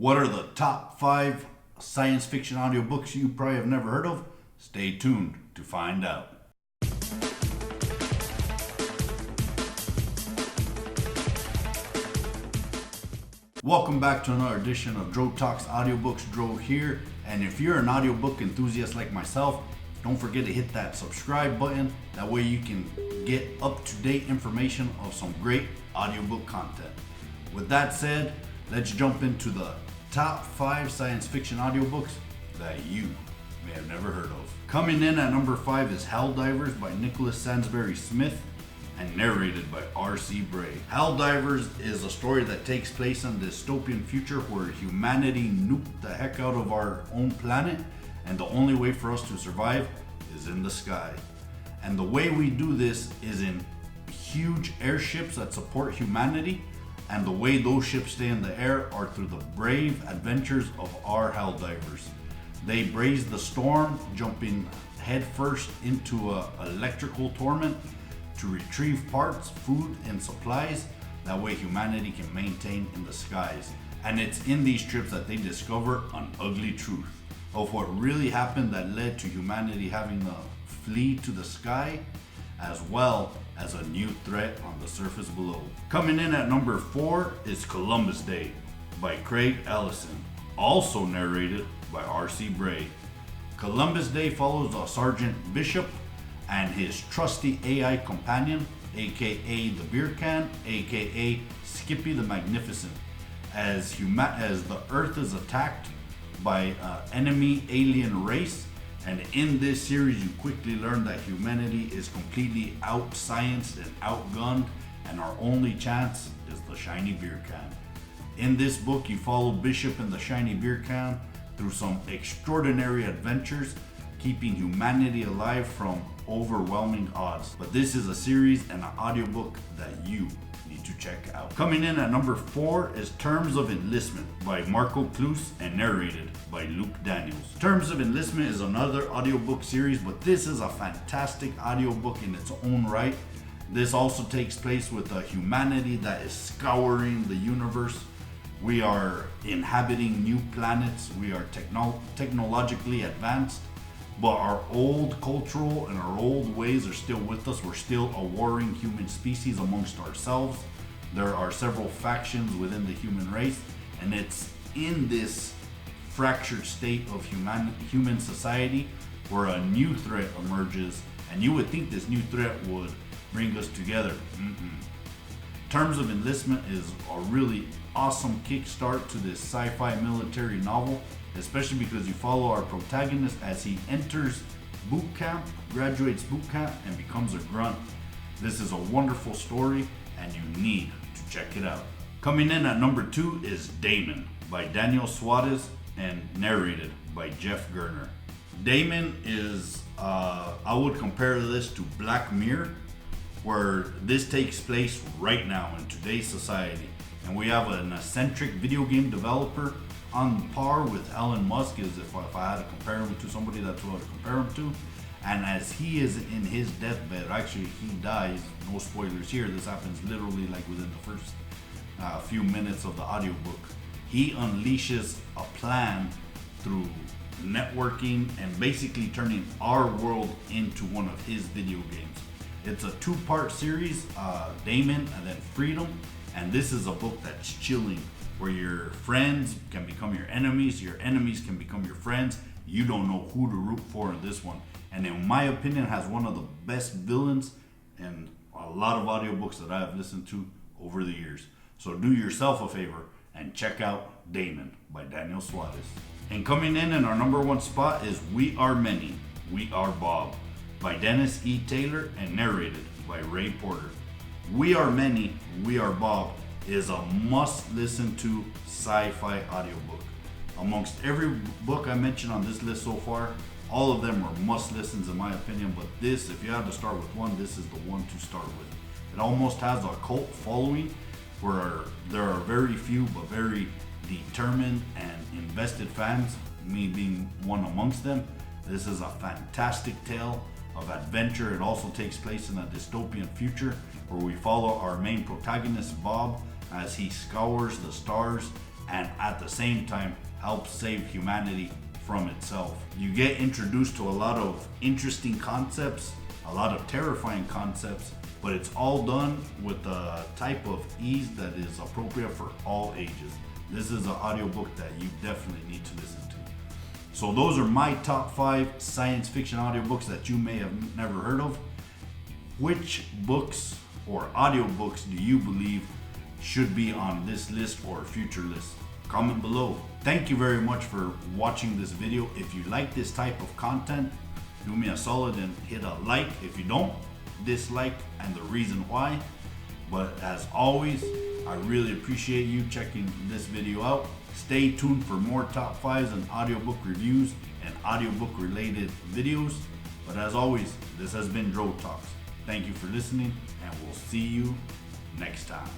What are the top 5 science fiction audiobooks you probably have never heard of? Stay tuned to find out. Welcome back to another edition of Drotalks Audiobooks. Dro here, and if you're an audiobook enthusiast like myself, don't forget to hit that subscribe button. That way you can get up-to-date information of some great audiobook content. With that said, let's jump into the top 5 science fiction audiobooks that you may have never heard of. Coming in at number 5 is Helldivers by Nicholas Sansbury Smith and narrated by R.C. Bray. Helldivers is a story that takes place in a dystopian future where humanity nuked the heck out of our own planet, and the only way for us to survive is in the sky. And the way we do this is in huge airships that support humanity, and the way those ships stay in the air are through the brave adventures of our Helldivers. They braze the storm, jumping headfirst into an electrical torment to retrieve parts, food, and supplies. That way humanity can maintain in the skies. And it's in these trips that they discover an ugly truth of what really happened that led to humanity having to flee to the sky, as well as a new threat on the surface below. Coming in at number 4 is Columbus Day by Craig Ellison, also narrated by R.C. Bray. Columbus Day follows a Sergeant Bishop and his trusty AI companion, aka the Beer Can, aka Skippy the Magnificent, as the Earth is attacked by an enemy alien race. And in this series, you quickly learn that humanity is completely out-scienced and outgunned, and our only chance is the shiny beer can. In this book, you follow Bishop and the shiny beer can through some extraordinary adventures, keeping humanity alive from overwhelming odds. But this is a series and an audiobook that you need to check out. Coming in at number 4 is Terms of Enlistment by Marco Cluse and narrated by Luke Daniels. Terms of Enlistment is another audiobook series, but this is a fantastic audiobook in its own right. This also takes place with a humanity that is scouring the universe. We are inhabiting new planets. We are technologically advanced, but our old cultural and our old ways are still with us. We're still a warring human species amongst ourselves. There are several factions within the human race, and it's in this fractured state of human society where a new threat emerges, and you would think this new threat would bring us together. Terms of Enlistment is a really awesome kickstart to this sci-fi military novel, especially because you follow our protagonist as he enters boot camp, graduates boot camp, and becomes a grunt. This is a wonderful story, and you need to check it out. Coming in at number 2 is Damon by Daniel Suarez and narrated by Jeff Gerner. Damon is, I would compare this to Black Mirror, where this takes place right now in today's society. And we have an eccentric video game developer on par with Elon Musk, as if I had to compare him to somebody, that's what I would compare him to. And as he is in his deathbed, actually he dies, no spoilers here, this happens literally like within the first few minutes of the audiobook. He unleashes a plan through networking and basically turning our world into one of his video games. It's a 2-part series, Damon and then Freedom, and this is a book that's chilling, where your friends can become your enemies can become your friends. You don't know who to root for in this one. And in my opinion, has one of the best villains in a lot of audiobooks that I have listened to over the years. So do yourself a favor and check out Damon by Daniel Suarez. And coming in our number 1 spot is We Are Many, We Are Bob by Dennis E. Taylor and narrated by Ray Porter. We Are Many, We Are Bob is a must-listen to sci-fi audiobook. Amongst every book I mentioned on this list so far, all of them are must-listens in my opinion, but this, if you had to start with one, this is the one to start with. It almost has a cult following where there are very few but very determined and invested fans, me being one amongst them. This is a fantastic tale of adventure. It also takes place in a dystopian future where we follow our main protagonist, Bob, as he scours the stars and at the same time help save humanity from itself. You get introduced to a lot of interesting concepts, a lot of terrifying concepts, but it's all done with a type of ease that is appropriate for all ages. This is an audiobook that you definitely need to listen to. So those are my top 5 science fiction audiobooks that you may have never heard of. Which books or audiobooks do you believe should be on this list or future list? Comment below. Thank you very much for watching this video. If you like this type of content, do me a solid and hit a like. If you don't, dislike and the reason why. But as always, I really appreciate you checking this video out. Stay tuned for more top 5s and audiobook reviews and audiobook related videos. But as always, this has been Drotalks. Thank you for listening, and we'll see you next time.